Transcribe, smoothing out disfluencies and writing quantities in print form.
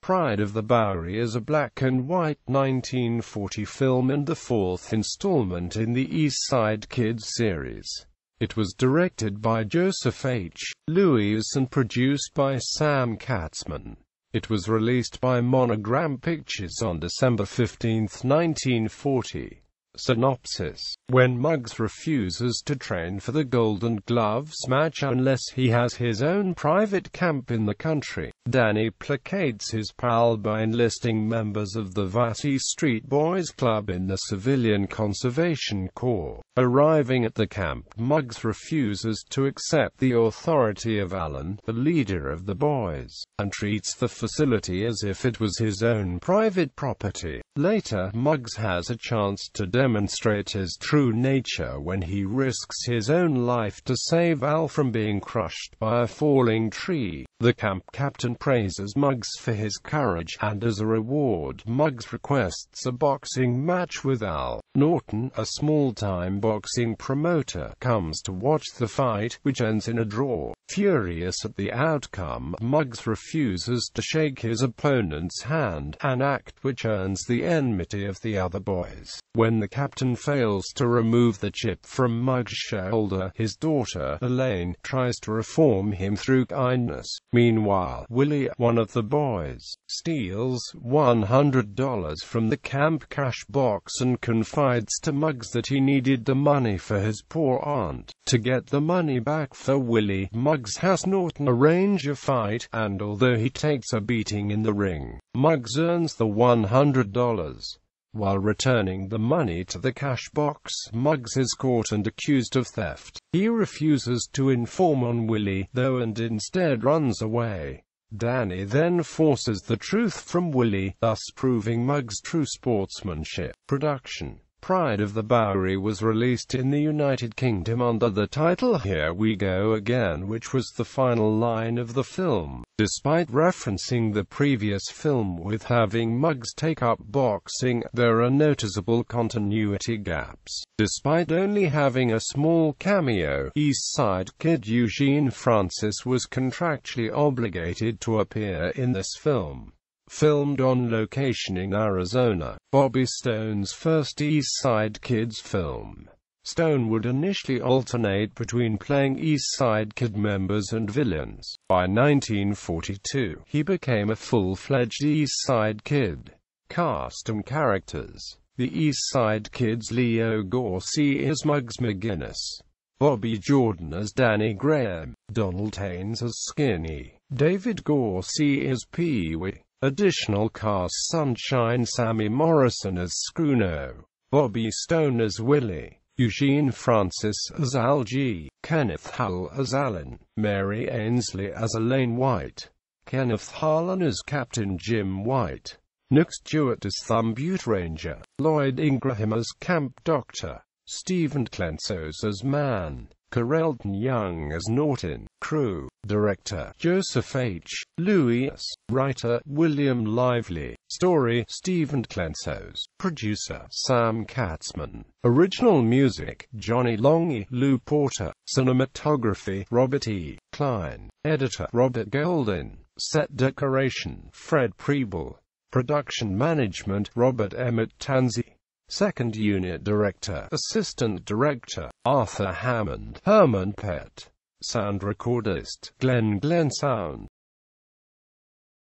Pride of the Bowery is a black-and-white 1940 film and the fourth installment in the East Side Kids series. It was directed by Joseph H. Lewis and produced by Sam Katzman. It was released by Monogram Pictures on December 15, 1940. Synopsis: when Muggs refuses to train for the Golden Gloves match unless he has his own private camp in the country, Danny placates his pal by enlisting members of the Varsity Street Boys Club in the Civilian Conservation Corps. Arriving at the camp, Muggs refuses to accept the authority of Alan, the leader of the boys, and treats the facility as if it was his own private property. Later, Muggs has a chance to demonstrate his true nature when he risks his own life to save Al from being crushed by a falling tree. The camp captain praises Muggs for his courage, and as a reward, Muggs requests a boxing match with Al. Norton, a small-time boxing promoter, comes to watch the fight, which ends in a draw. Furious at the outcome, Muggs refuses to shake his opponent's hand, an act which earns the enmity of the other boys. When the captain fails to remove the chip from Muggs' shoulder, his daughter, Elaine, tries to reform him through kindness. Meanwhile, Willie, one of the boys, steals $100 from the camp cash box and confides to Muggs that he needed the money for his poor aunt. To get the money back for Willie, Muggs has Norton arrange a fight, and although he takes a beating in the ring, Muggs earns the $100. While returning the money to the cash box, Muggs is caught and accused of theft. He refuses to inform on Willie, though, and instead runs away. Danny then forces the truth from Willie, thus proving Muggs' true sportsmanship. Production: Pride of the Bowery was released in the United Kingdom under the title Here We Go Again, which was the final line of the film. Despite referencing the previous film with having Muggs take up boxing, there are noticeable continuity gaps. Despite only having a small cameo, East Side Kid Eugene Francis was contractually obligated to appear in this film. Filmed on location in Arizona, Bobby Stone's first East Side Kids film. Stone would initially alternate between playing East Side Kid members and villains. By 1942, he became a full-fledged East Side Kid. Cast and characters: the East Side Kids, Leo Gorcey as Muggs McGinnis, Bobby Jordan as Danny Graham, Donald Haynes as Skinny, David Gorcey as Pee-wee. Additional cast: Sunshine Sammy Morrison as Scruno, Bobby Stone as Willie, Eugene Francis as Al G, Kenneth Hull as Alan, Mary Ainsley as Elaine White, Kenneth Harlan as Captain Jim White, Nick Stewart as Thumb Butte Ranger, Lloyd Ingraham as Camp Doctor, Stephen Klenzos as Man, Carelton Young as Norton. Crew: Director Joseph H. Lewis, Writer William Lively, Story Stephen Klenzos, Producer Sam Katzman. Original music Johnny Longy, Lou Porter. Cinematography Robert E. Klein. Editor Robert Goldin. Set decoration Fred Preble. Production management Robert Emmett Tansey. Second Unit Director Assistant Director Arthur Hammond. Herman Pett. Sound recordist Glenn Sound.